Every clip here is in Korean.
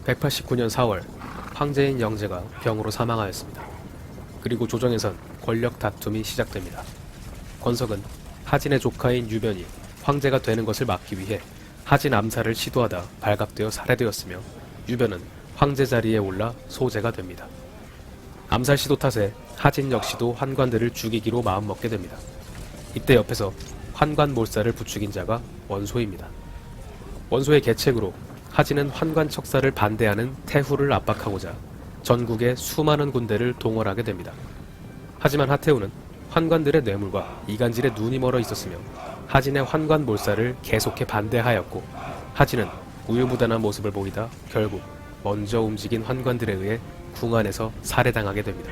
189년 4월 황제인 영제가 병으로 사망하였습니다. 그리고 조정에선 권력 다툼이 시작됩니다. 권석은 하진의 조카인 유변이 황제가 되는 것을 막기 위해 하진 암살을 시도하다 발각되어 살해되었으며 유변은 황제 자리에 올라 소제가 됩니다. 암살 시도 탓에 하진 역시도 환관들을 죽이기로 마음먹게 됩니다. 이때 옆에서 환관 몰살을 부추긴 자가 원소입니다. 원소의 계책으로 하진은 환관 척사를 반대하는 태후를 압박하고자 전국의 수많은 군대를 동원하게 됩니다. 하지만 하태후는 환관들의 뇌물과 이간질에 눈이 멀어 있었으며 하진의 환관 몰살을 계속해 반대하였고 하진은 우유부단한 모습을 보이다 결국 먼저 움직인 환관들에 의해 궁 안에서 살해당하게 됩니다.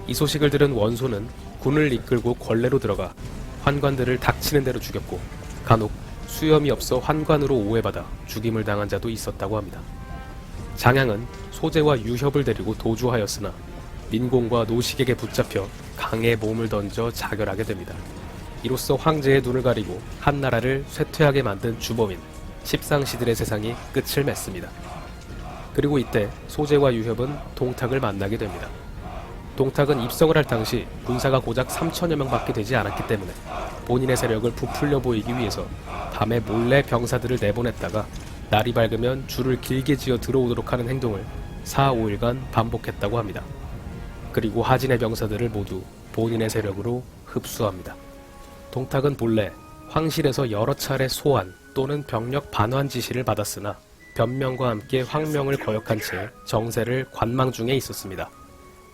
이 소식을 들은 원소는 군을 이끌고 권례로 들어가 환관들을 닥치는 대로 죽였고 간혹 수염이 없어 환관으로 오해받아 죽임을 당한 자도 있었다고 합니다. 장양은 소제와 유협을 데리고 도주하였으나 민공과 노식에게 붙잡혀 강에 몸을 던져 자결하게 됩니다. 이로써 황제의 눈을 가리고 한나라를 쇠퇴하게 만든 주범인 십상시들의 세상이 끝을 맺습니다. 그리고 이때 소제와 유협은 동탁을 만나게 됩니다. 동탁은 입성을 할 당시 군사가 고작 3천여 명밖에 되지 않았기 때문에 본인의 세력을 부풀려 보이기 위해서 밤에 몰래 병사들을 내보냈다가 날이 밝으면 줄을 길게 지어 들어오도록 하는 행동을 4, 5일간 반복했다고 합니다. 그리고 하진의 병사들을 모두 본인의 세력으로 흡수합니다. 동탁은 본래 황실에서 여러 차례 소환 또는 병력 반환 지시를 받았으나 변명과 함께 황명을 거역한 채 정세를 관망 중에 있었습니다.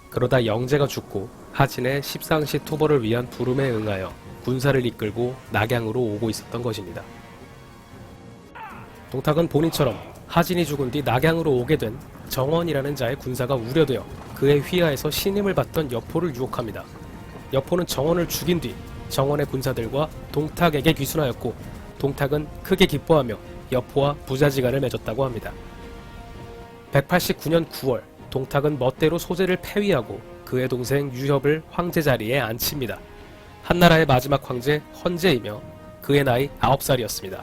그러다 영제가 죽고 하진의 십상시 투벌을 위한 부름에 응하여 군사를 이끌고 낙양으로 오고 있었던 것입니다. 동탁은 본인처럼 하진이 죽은 뒤 낙양으로 오게 된 정원이라는 자의 군사가 우려되어 그의 휘하에서 신임을 받던 여포를 유혹합니다. 여포는 정원을 죽인 뒤 정원의 군사들과 동탁에게 귀순하였고 동탁은 크게 기뻐하며 여포와 부자지간을 맺었다고 합니다. 189년 9월 동탁은 멋대로 소제를 폐위하고 그의 동생 유협을 황제 자리에 앉힙니다. 한나라의 마지막 황제 헌제이며 그의 나이 9살이었습니다.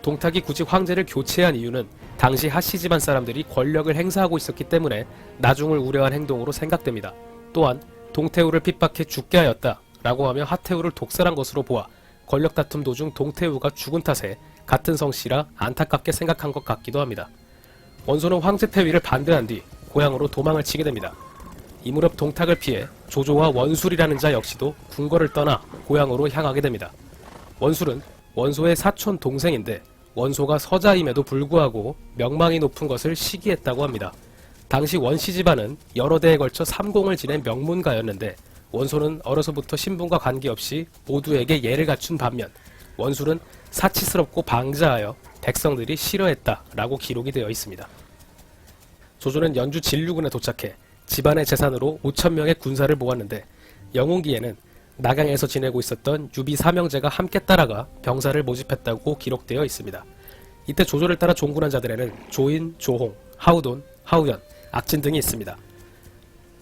동탁이 굳이 황제를 교체한 이유는 당시 하씨 집안 사람들이 권력을 행사하고 있었기 때문에 나중을 우려한 행동으로 생각됩니다. 또한 동태후를 핍박해 죽게 하였다 라고 하며 하태후를 독살한 것으로 보아 권력 다툼 도중 동태후가 죽은 탓에 같은 성씨라 안타깝게 생각한 것 같기도 합니다. 원소는 황제 폐위를 반대한 뒤 고향으로 도망을 치게 됩니다. 이 무렵 동탁을 피해 조조와 원술이라는 자 역시도 궁궐을 떠나 고향으로 향하게 됩니다. 원술은 원소의 사촌 동생인데 원소가 서자임에도 불구하고 명망이 높은 것을 시기했다고 합니다. 당시 원씨 집안은 여러 대에 걸쳐 삼공을 지낸 명문가였는데 원소는 어려서부터 신분과 관계없이 모두에게 예를 갖춘 반면 원술은 사치스럽고 방자하여 백성들이 싫어했다라고 기록이 되어 있습니다. 조조는 연주 진류군에 도착해 집안의 재산으로 5,000명의 군사를 모았는데 영웅기에는 낙양에서 지내고 있었던 유비 사명제가 함께 따라가 병사를 모집했다고 기록되어 있습니다. 이때 조조를 따라 종군한 자들에는 조인, 조홍, 하우돈, 하우연, 악진 등이 있습니다.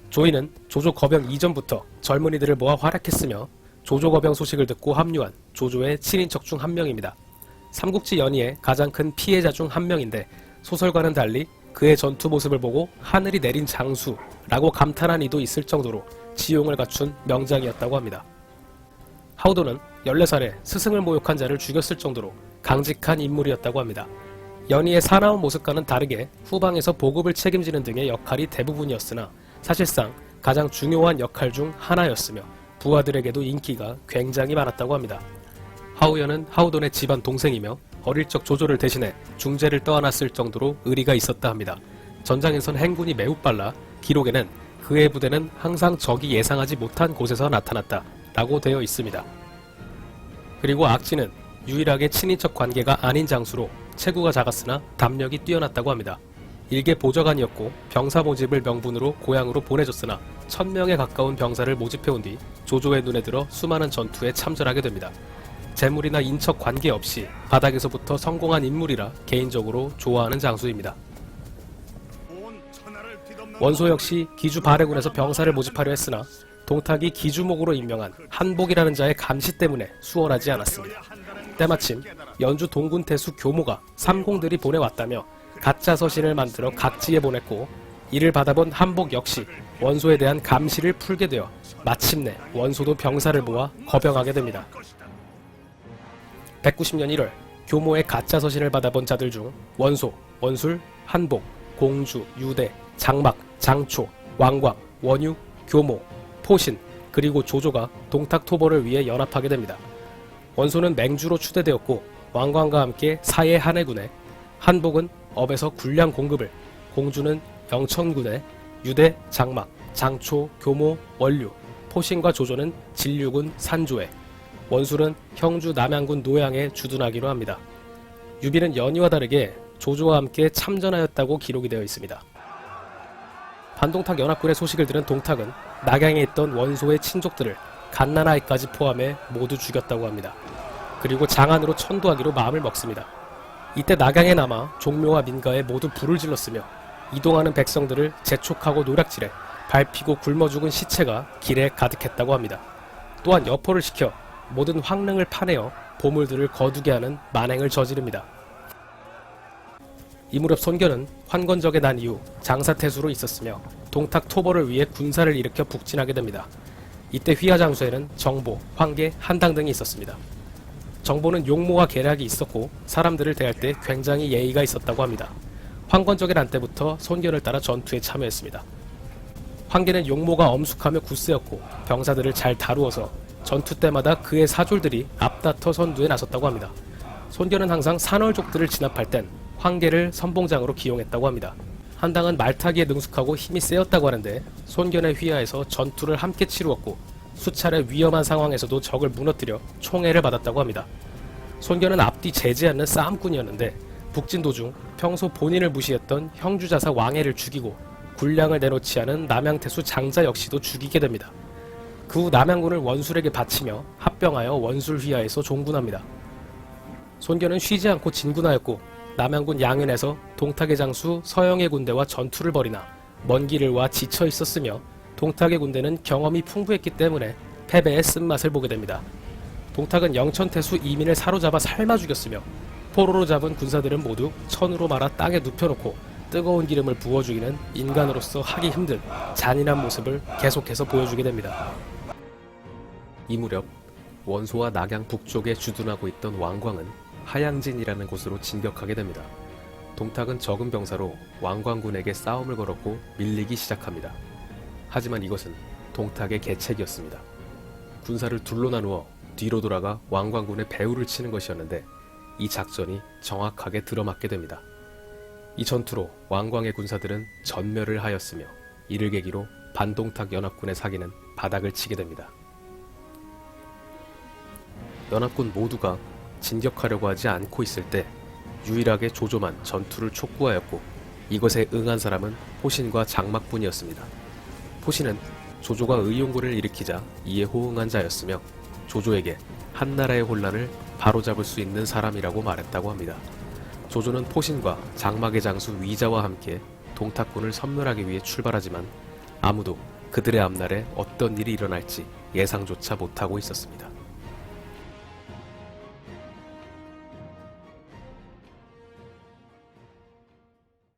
조인은 조조 거병 이전부터 젊은이들을 모아 활약했으며 조조 거병 소식을 듣고 합류한 조조의 친인척 중 한 명입니다. 삼국지 연의의 가장 큰 피해자 중 한 명인데 소설과는 달리 그의 전투 모습을 보고 하늘이 내린 장수라고 감탄한 이도 있을 정도로 지용을 갖춘 명장이었다고 합니다. 하우도는 14살에 스승을 모욕한 자를 죽였을 정도로 강직한 인물이었다고 합니다. 연희의 사나운 모습과는 다르게 후방에서 보급을 책임지는 등의 역할이 대부분이었으나 사실상 가장 중요한 역할 중 하나였으며 부하들에게도 인기가 굉장히 많았다고 합니다. 하우연은 하우돈의 집안 동생이며 어릴 적 조조를 대신해 중재를 떠안았을 정도로 의리가 있었다 합니다. 전장에선 행군이 매우 빨라 기록에는 그의 부대는 항상 적이 예상하지 못한 곳에서 나타났다 라고 되어 있습니다. 그리고 악진은 유일하게 친인척 관계가 아닌 장수로 체구가 작았으나 담력이 뛰어났다고 합니다. 일개 보좌관이었고 병사 모집을 명분으로 고향으로 보내줬으나 1,000명에 가까운 병사를 모집해온 뒤 조조의 눈에 들어 수많은 전투에 참전하게 됩니다. 재물이나 인척 관계없이 바닥에서부터 성공한 인물이라 개인적으로 좋아하는 장수입니다. 원소 역시 기주 발해군에서 병사를 모집하려 했으나 동탁이 기주목으로 임명한 한복이라는 자의 감시 때문에 수월하지 않았습니다. 때마침 연주 동군태수 교모가 삼공들이 보내왔다며 가짜 서신을 만들어 각지에 보냈고, 이를 받아본 한복 역시 원소에 대한 감시를 풀게 되어 마침내 원소도 병사를 모아 거병하게 됩니다. 190년 1월 교모의 가짜 서신을 받아본 자들 중 원소, 원술, 한복, 공주, 유대, 장막, 장초, 왕광, 원유, 교모, 포신, 그리고 조조가 동탁 토벌을 위해 연합하게 됩니다. 원소는 맹주로 추대되었고 왕광과 함께 사해 한해군에, 한복은 업에서 군량 공급을, 공주는 영천군에, 유대, 장막, 장초, 교모, 원류, 포신과 조조는 진류군 산조에, 원술은 형주 남양군 노양에 주둔하기로 합니다. 유비는 연희와 다르게 조조와 함께 참전하였다고 기록이 되어 있습니다. 반동탁 연합군의 소식을 들은 동탁은 낙양에 있던 원소의 친족들을 갓난아이까지 포함해 모두 죽였다고 합니다. 그리고 장안으로 천도하기로 마음을 먹습니다. 이때 낙양에 남아 종묘와 민가에 모두 불을 질렀으며 이동하는 백성들을 재촉하고 노략질해 밟히고 굶어 죽은 시체가 길에 가득했다고 합니다. 또한 여포를 시켜 모든 황릉을 파내어 보물들을 거두게 하는 만행을 저지릅니다. 이 무렵 손견은 환건적에 난 이후 장사태수로 있었으며 동탁 토벌을 위해 군사를 일으켜 북진하게 됩니다. 이때 휘하 장수에는 정보, 황계, 한당 등이 있었습니다. 정보는 용모와 계략이 있었고 사람들을 대할 때 굉장히 예의가 있었다고 합니다. 황건적에 난 때부터 손견을 따라 전투에 참여했습니다. 황계는 용모가 엄숙하며 굳세였고 병사들을 잘 다루어서 전투 때마다 그의 사졸들이 앞다퉈 선두에 나섰다고 합니다. 손견은 항상 산월족들을 진압할 땐 황계를 선봉장으로 기용했다고 합니다. 한당은 말타기에 능숙하고 힘이 세었다고 하는데 손견의 휘하에서 전투를 함께 치루었고 수차례 위험한 상황에서도 적을 무너뜨려 총애를 받았다고 합니다. 손견은 앞뒤 재지 않는 싸움꾼이었는데 북진 도중 평소 본인을 무시했던 형주자사 왕해를 죽이고 군량을 내놓지 않은 남양태수 장자 역시도 죽이게 됩니다. 그 후 남양군을 원술에게 바치며 합병하여 원술 휘하에서 종군합니다. 손견은 쉬지 않고 진군하였고 남양군 양현에서 동탁의 장수 서영의 군대와 전투를 벌이나 먼 길을 와 지쳐 있었으며 동탁의 군대는 경험이 풍부했기 때문에 패배의 쓴맛을 보게 됩니다. 동탁은 영천태수 이민을 사로잡아 삶아 죽였으며 포로로 잡은 군사들은 모두 천으로 말아 땅에 눕혀놓고 뜨거운 기름을 부어 죽이는 인간으로서 하기 힘든 잔인한 모습을 계속해서 보여주게 됩니다. 이 무렵 원소와 낙양 북쪽에 주둔하고 있던 왕광은 하양진이라는 곳으로 진격하게 됩니다. 동탁은 적은 병사로 왕광군에게 싸움을 걸었고 밀리기 시작합니다. 하지만 이것은 동탁의 계책이었습니다. 군사를 둘로 나누어 뒤로 돌아가 왕광군의 배후를 치는 것이었는데 이 작전이 정확하게 들어맞게 됩니다. 이 전투로 왕광의 군사들은 전멸을 하였으며 이를 계기로 반동탁 연합군의 사기는 바닥을 치게 됩니다. 연합군 모두가 진격하려고 하지 않고 있을 때 유일하게 조조만 전투를 촉구하였고 이것에 응한 사람은 포신과 장막뿐이었습니다. 포신은 조조가 의용군을 일으키자 이에 호응한 자였으며 조조에게 한나라의 혼란을 바로잡을 수 있는 사람이라고 말했다고 합니다. 조조는 포신과 장막의 장수 위자와 함께 동탁군을 섬멸하기 위해 출발하지만 아무도 그들의 앞날에 어떤 일이 일어날지 예상조차 못하고 있었습니다.